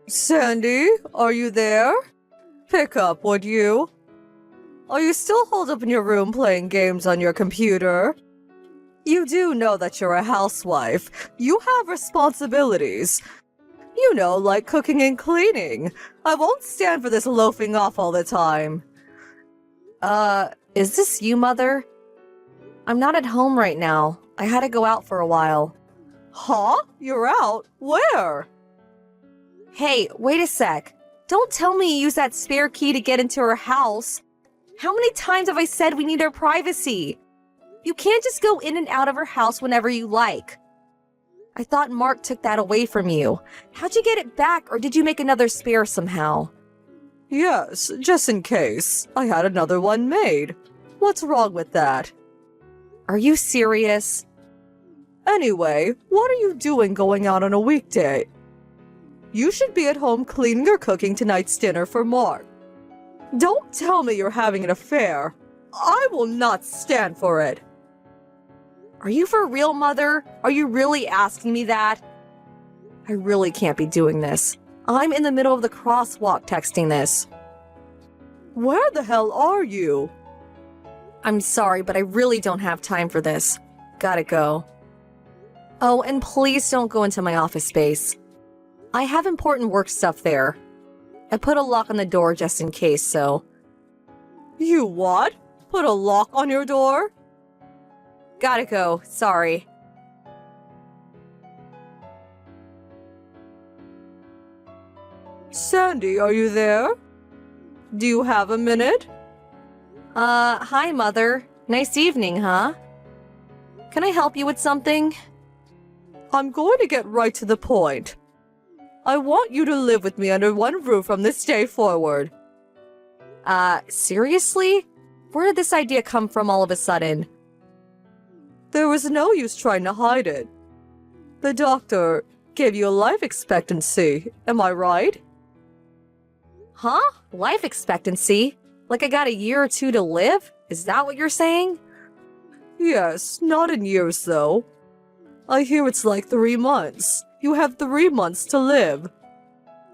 Sandy, are you there? Pick up, would you? Are you still holed up in your room playing games on your computer? You do know that you're a housewife. You have responsibilities. You know, like cooking and cleaning. I won't stand for this loafing off all the time. Is this you, Mother? I'm not at home right now. I had to go out for a while. Huh? You're out? Where? Hey, wait a sec. Don't tell me you used that spare key to get into her house. How many times have I said we need our privacy? You can't just go in and out of her house whenever you like. I thought Mark took that away from you. How'd you get it back, or did you make another spare somehow? Yes, just in case. I had another one made. What's wrong with that? Are you serious? Anyway, what are you doing going out on a weekday? You should be at home cleaning or cooking tonight's dinner for Mark. Don't tell me you're having an affair. I will not stand for it. Are you for real, Mother? Are you really asking me that? I really can't be doing this. I'm in the middle of the crosswalk texting this. Where the hell are you? I'm sorry, but I really don't have time for this. Gotta go. Oh, and please don't go into my office space. I have important work stuff there. I put a lock on the door just in case, so... You what? Put a lock on your door? Gotta go, sorry. Sandy, are you there? Do you have a minute? Hi, Mother. Nice evening, huh? Can I help you with something? I'm going to get right to the point. I want you to live with me under one roof from this day forward. Seriously? Where did this idea come from all of a sudden? There was no use trying to hide it. The doctor gave you a life expectancy, am I right? Huh? Life expectancy? Like I got a year or two to live? Is that what you're saying? Yes, not in years though. I hear it's like 3 months. You have 3 months to live.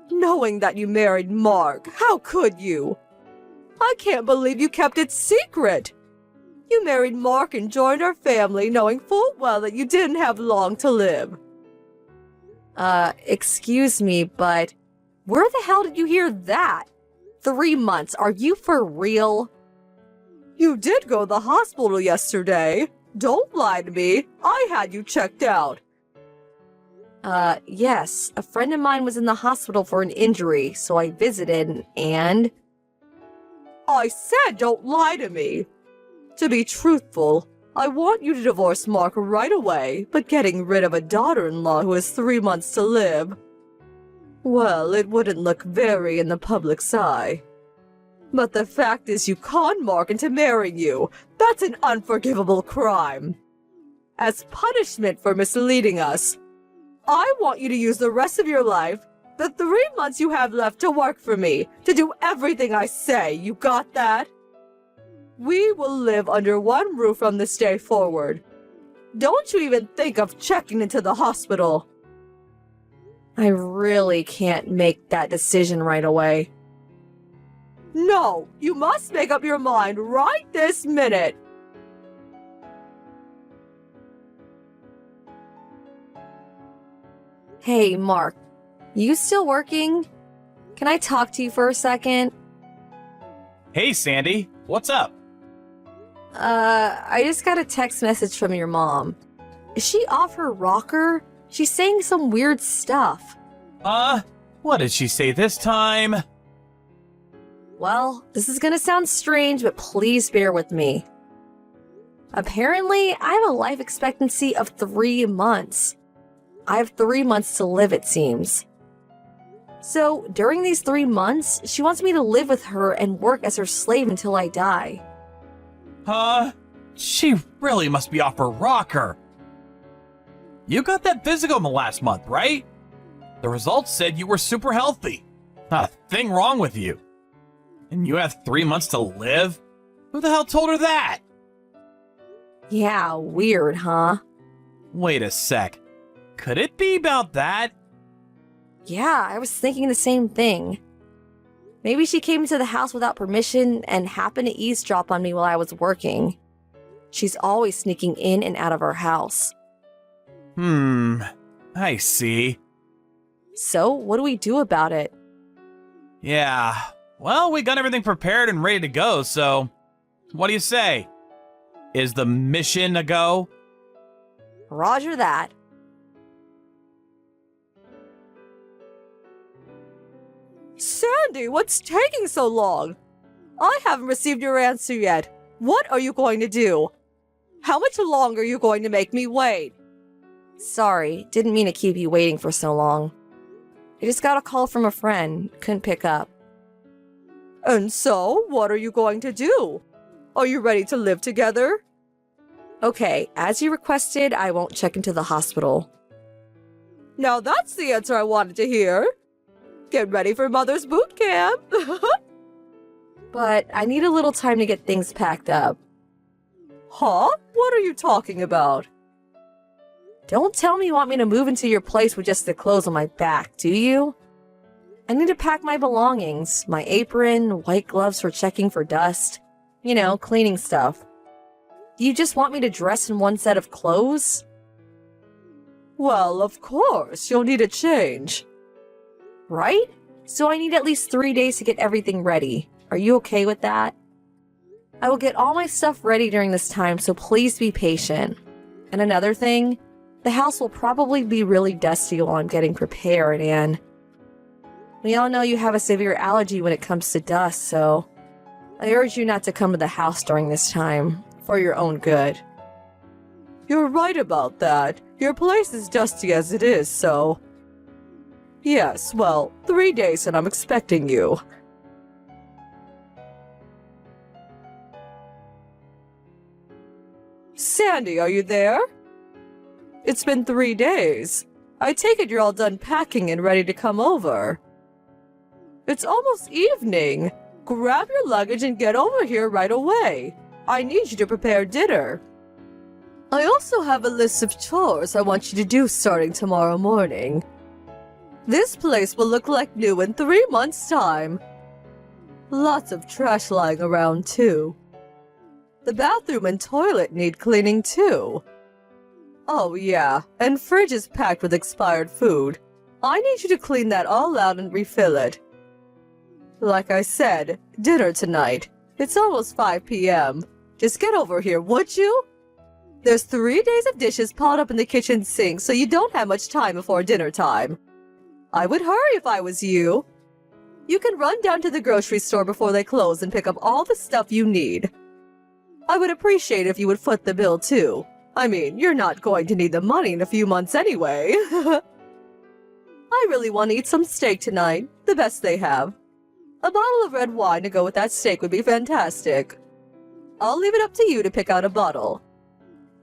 Knowing that you married Mark, how could you? I can't believe you kept it secret. You married Mark and joined our family knowing full well that you didn't have long to live. Excuse me, but where the hell did you hear that? 3 months, are you for real? You did go to the hospital yesterday. Don't lie to me. I had you checked out. Yes. A friend of mine was in the hospital for an injury, so I visited and... I said don't lie to me. To be truthful, I want you to divorce Mark right away, but getting rid of a daughter-in-law who has 3 months to live... Well, it wouldn't look very in the public's eye. But the fact is you conned Mark into marrying you. That's an unforgivable crime. As punishment for misleading us, I want you to use the rest of your life, the 3 months you have left to work for me, to do everything I say. You got that? We will live under one roof from this day forward. Don't you even think of checking into the hospital. I really can't make that decision right away. No, you must make up your mind right this minute. Hey, Mark, you still working? Can I talk to you for a second? Hey, Sandy, what's up? I just got a text message from your mom. Is she off her rocker? She's saying some weird stuff. What did she say this time? Well, this is gonna sound strange, but please bear with me. Apparently, I have a life expectancy of 3 months. I have 3 months to live, it seems. So, during these 3 months, she wants me to live with her and work as her slave until I die. She really must be off her rocker. You got that physical last month, right? The results said you were super healthy. Not a thing wrong with you. And you have 3 months to live? Who the hell told her that? Yeah, weird, huh? Wait a sec. Could it be about that? Yeah, I was thinking the same thing. Maybe she came into the house without permission and happened to eavesdrop on me while I was working. She's always sneaking in and out of our house. I see. So, what do we do about it? Yeah, well, we got everything prepared and ready to go, so what do you say? Is the mission a go? Roger that. Sandy, what's taking so long? I haven't received your answer yet. What are you going to do? How much longer are you going to make me wait? Sorry, didn't mean to keep you waiting for so long. I just got a call from a friend, couldn't pick up. And so, what are you going to do? Are you ready to live together? Okay, as you requested, I won't check into the hospital. Now that's the answer I wanted to hear. Get ready for Mother's boot camp. But I need a little time to get things packed up. Huh? What are you talking about? Don't tell me you want me to move into your place with just the clothes on my back, do you? I need to pack my belongings, my apron, white gloves for checking for dust. You know, cleaning stuff. Do you just want me to dress in one set of clothes? Well, of course, you'll need a change. Right? So I need at least 3 days to get everything ready. Are you okay with that? I will get all my stuff ready during this time, so please be patient. And another thing, the house will probably be really dusty while I'm getting prepared, and we all know you have a severe allergy when it comes to dust, so I urge you not to come to the house during this time, for your own good. You're right about that. Your place is dusty as it is, so... Yes, well, 3 days and I'm expecting you. Sandy, are you there? It's been 3 days. I take it you're all done packing and ready to come over. It's almost evening. Grab your luggage and get over here right away. I need you to prepare dinner. I also have a list of chores I want you to do starting tomorrow morning. This place will look like new in 3 months' time. Lots of trash lying around, too. The bathroom and toilet need cleaning, too. Oh, yeah, and fridge is packed with expired food. I need you to clean that all out and refill it. Like I said, dinner tonight. It's almost 5 p.m. Just get over here, would you? There's 3 days of dishes piled up in the kitchen sink, so you don't have much time before dinner time. I would hurry if I was you. You can run down to the grocery store before they close and pick up all the stuff you need. I would appreciate if you would foot the bill, too. I mean, you're not going to need the money in a few months anyway. I really want to eat some steak tonight, the best they have. A bottle of red wine to go with that steak would be fantastic. I'll leave it up to you to pick out a bottle.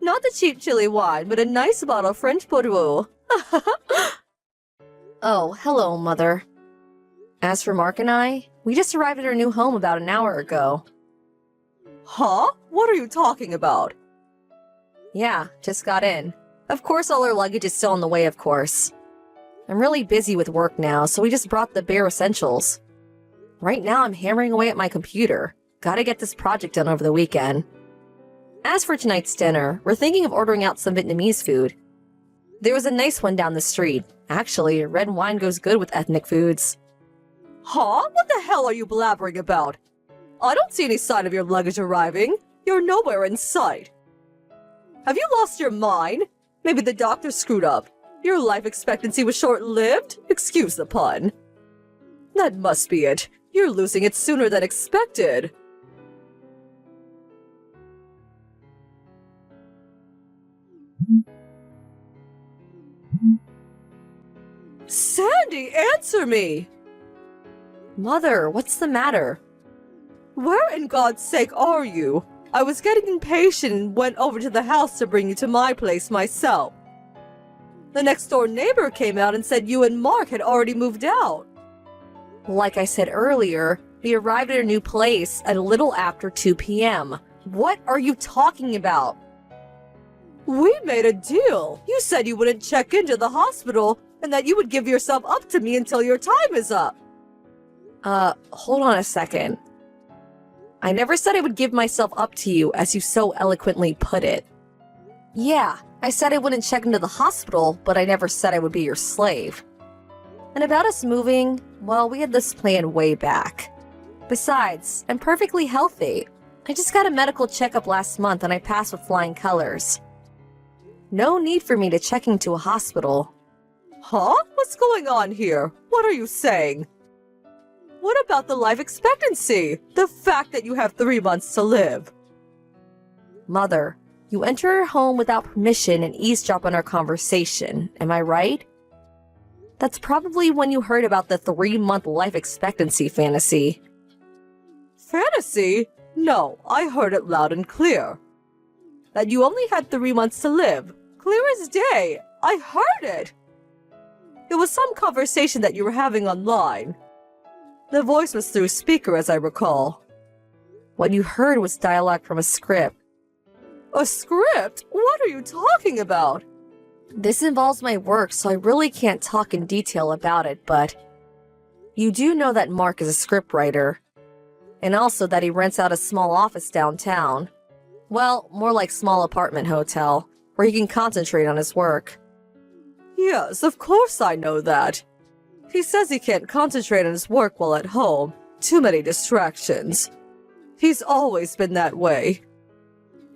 Not the cheap chili wine, but a nice bottle of French Bordeaux. Oh, hello, Mother. As for Mark and I, we just arrived at our new home about an hour ago. Huh? What are you talking about? Yeah, just got in. Of course all our luggage is still on the way, of course. I'm really busy with work now, so we just brought the bare essentials. Right now I'm hammering away at my computer. Gotta get this project done over the weekend. As for tonight's dinner, we're thinking of ordering out some Vietnamese food. There was a nice one down the street. Actually, red wine goes good with ethnic foods. Huh? What the hell are you blabbering about? I don't see any sign of your luggage arriving. You're nowhere in sight. Have you lost your mind? Maybe the doctor screwed up. Your life expectancy was short-lived? Excuse the pun. That must be it. You're losing it sooner than expected. Sandy, answer me! Mother, what's the matter? Where in God's sake are you? I was getting impatient and went over to the house to bring you to my place myself. The next-door neighbor came out and said you and Mark had already moved out. Like I said earlier, we arrived at our new place at a little after 2 p.m. What are you talking about? We made a deal. You said you wouldn't check into the hospital, and that you would give yourself up to me until your time is up. Hold on a second. I never said I would give myself up to you, as you so eloquently put it. Yeah, I said I wouldn't check into the hospital, but I never said I would be your slave. And about us moving, well, we had this plan way back. Besides, I'm perfectly healthy. I just got a medical checkup last month and I passed with flying colors. No need for me to check into a hospital. Huh? What's going on here? What are you saying? What about the life expectancy? The fact that you have 3 months to live? Mother, you enter our home without permission and eavesdrop on our conversation, am I right? That's probably when you heard about the 3-month life expectancy fantasy. Fantasy? No, I heard it loud and clear. That you only had 3 months to live. Clear as day. I heard it. It was some conversation that you were having online. The voice was through speaker, as I recall. What you heard was dialogue from a script. A script? What are you talking about? This involves my work, so I really can't talk in detail about it, but you do know that Mark is a scriptwriter, and also that he rents out a small office downtown. Well, more like small apartment hotel, where he can concentrate on his work. Yes, of course I know that. He says he can't concentrate on his work while at home. Too many distractions. He's always been that way.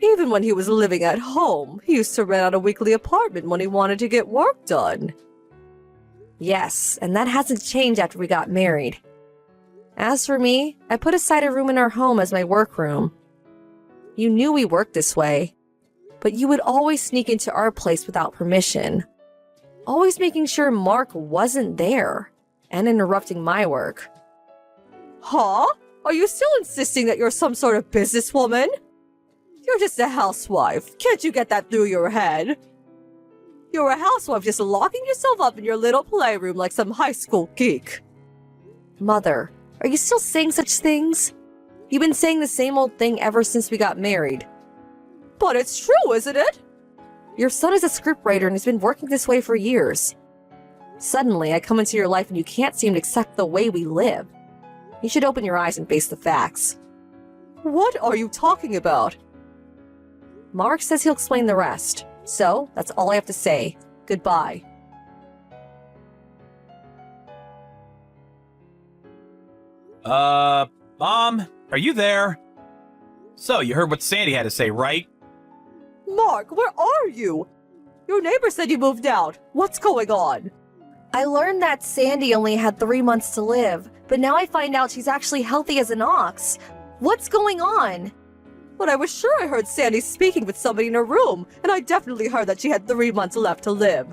Even when he was living at home, he used to rent out a weekly apartment when he wanted to get work done. Yes, and that hasn't changed after we got married. As for me, I put aside a room in our home as my workroom. You knew we worked this way, but you would always sneak into our place without permission. Always making sure Mark wasn't there, and interrupting my work. Huh? Are you still insisting that you're some sort of businesswoman? You're just a housewife. Can't you get that through your head? You're a housewife just locking yourself up in your little playroom like some high school geek. Mother, are you still saying such things? You've been saying the same old thing ever since we got married. But it's true, isn't it? Your son is a scriptwriter and has been working this way for years. Suddenly, I come into your life and you can't seem to accept the way we live. You should open your eyes and face the facts. What are you talking about? Mark says he'll explain the rest. So, that's all I have to say. Goodbye. Mom, are you there? So, you heard what Sandy had to say, right? Mark, where are you? Your neighbor said you moved out. What's going on? I learned that Sandy only had 3 months to live, but now I find out she's actually healthy as an ox. What's going on? But I was sure I heard Sandy speaking with somebody in her room, and I definitely heard that she had 3 months left to live.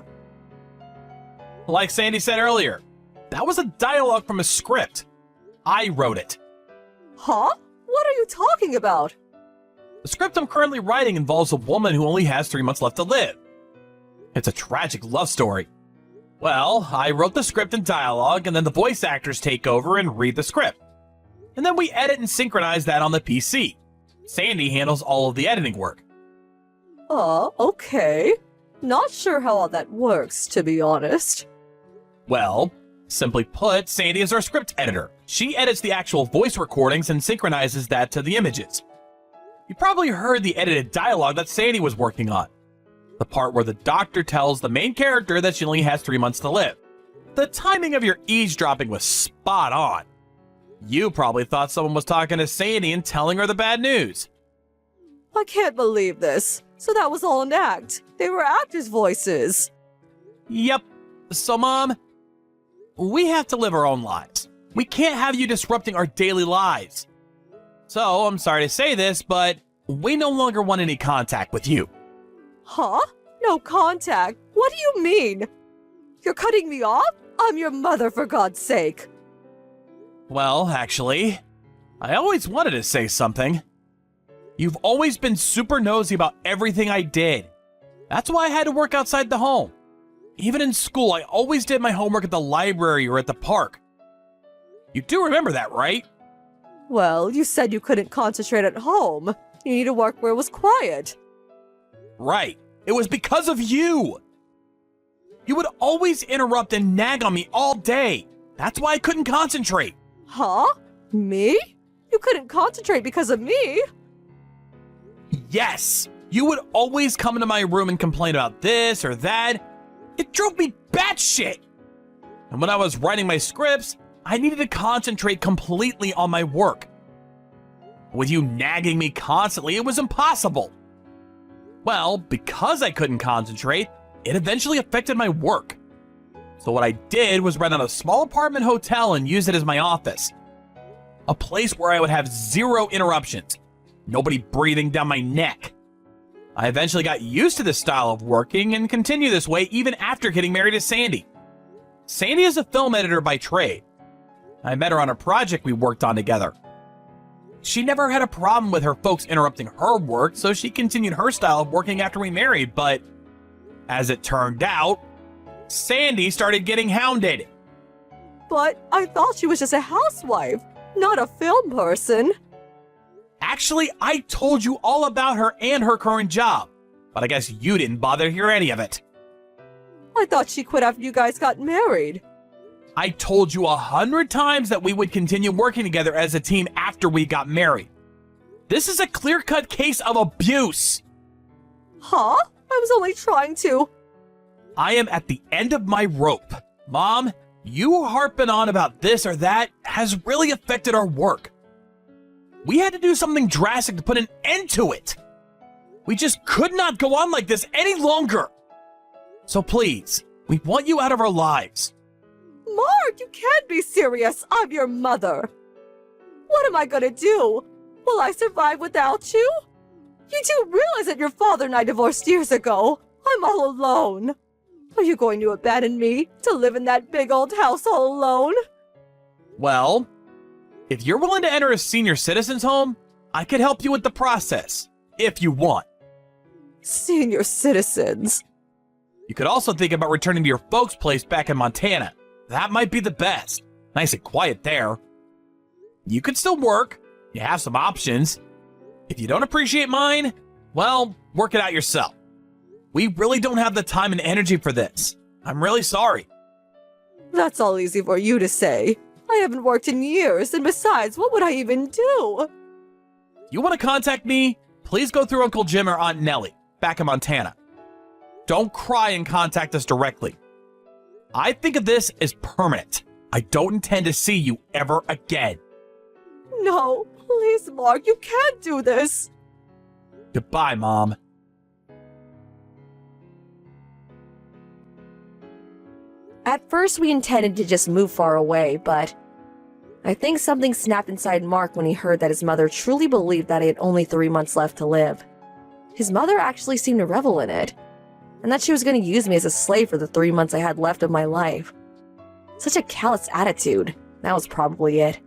Like Sandy said earlier, that was a dialogue from a script. I wrote it. Huh? What are you talking about? The script I'm currently writing involves a woman who only has 3 months left to live. It's a tragic love story. Well, I wrote the script in dialogue, and then the voice actors take over and read the script. And then we edit and synchronize that on the PC. Sandy handles all of the editing work. Okay. Not sure how all that works, to be honest. Well, simply put, Sandy is our script editor. She edits the actual voice recordings and synchronizes that to the images. You probably heard the edited dialogue that Sandy was working on. The part where the doctor tells the main character that she only has 3 months to live. The timing of your eavesdropping was spot on. You probably thought someone was talking to Sandy and telling her the bad news. I can't believe this. So that was all an act. They were actors' voices. Yep. So, Mom, we have to live our own lives. We can't have you disrupting our daily lives. So, I'm sorry to say this, but we no longer want any contact with you. Huh? No contact? What do you mean? You're cutting me off? I'm your mother, for God's sake. Well, actually, I always wanted to say something. You've always been super nosy about everything I did. That's why I had to work outside the home. Even in school, I always did my homework at the library or at the park. You do remember that, right? Well, you said you couldn't concentrate at home. You need to work where it was quiet. Right. It was because of you. You would always interrupt and nag on me all day. That's why I couldn't concentrate. Huh? Me? You couldn't concentrate because of me? Yes, you would always come into my room and complain about this or that. It drove me batshit. And when I was writing my scripts, I needed to concentrate completely on my work. With you nagging me constantly, it was impossible. Well, because I couldn't concentrate, it eventually affected my work. So what I did was rent out a small apartment hotel and use it as my office. A place where I would have zero interruptions. Nobody breathing down my neck. I eventually got used to this style of working and continue this way even after getting married to Sandy. Sandy is a film editor by trade. I met her on a project we worked on together. She never had a problem with her folks interrupting her work, so she continued her style of working after we married, but as it turned out, Sandy started getting hounded. But I thought she was just a housewife, not a film person. Actually, I told you all about her and her current job, but I guess you didn't bother to hear any of it. I thought she quit after you guys got married. I told you 100 times that we would continue working together as a team after we got married. This is a clear-cut case of abuse. Huh? I was only trying to. I am at the end of my rope. Mom, you harping on about this or that has really affected our work. We had to do something drastic to put an end to it. We just could not go on like this any longer. So please, we want you out of our lives. Mark, you can't be serious. I'm your mother. What am I gonna do? Will I survive without you? You do realize that your father and I divorced years ago. I'm all alone. Are you going to abandon me to live in that big old house all alone? Well, if you're willing to enter a senior citizen's home, I could help you with the process, if you want. Senior citizens. You could also think about returning to your folks' place back in Montana. That might be the best. Nice and quiet there. You could still work. You have some options. If you don't appreciate mine, well, work it out yourself. We really don't have the time and energy for this. I'm really sorry. That's all easy for you to say. I haven't worked in years, and besides, what would I even do? You want to contact me? Please go through Uncle Jim or Aunt Nellie, back in Montana. Don't cry and contact us directly. I think of this as permanent. I don't intend to see you ever again. No, please, Mark, you can't do this. Goodbye, Mom. At first, we intended to just move far away, but I think something snapped inside Mark when he heard that his mother truly believed that he had only 3 months left to live. His mother actually seemed to revel in it, and that she was going to use me as a slave for the 3 months I had left of my life. Such a callous attitude. That was probably it.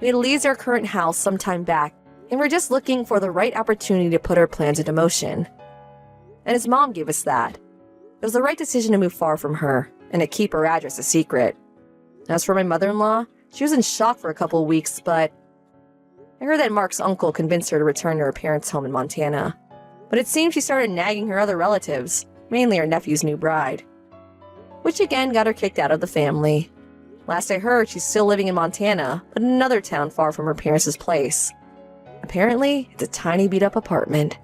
We had leased our current house some time back, and we're just looking for the right opportunity to put our plans into motion. And his mom gave us that. It was the right decision to move far from her, and to keep her address a secret. As for my mother-in-law, she was in shock for a couple of weeks, but I heard that Mark's uncle convinced her to return to her parents' home in Montana. But it seems she started nagging her other relatives, mainly her nephew's new bride, which again got her kicked out of the family. Last I heard, she's still living in Montana, but in another town far from her parents' place. Apparently, it's a tiny beat-up apartment.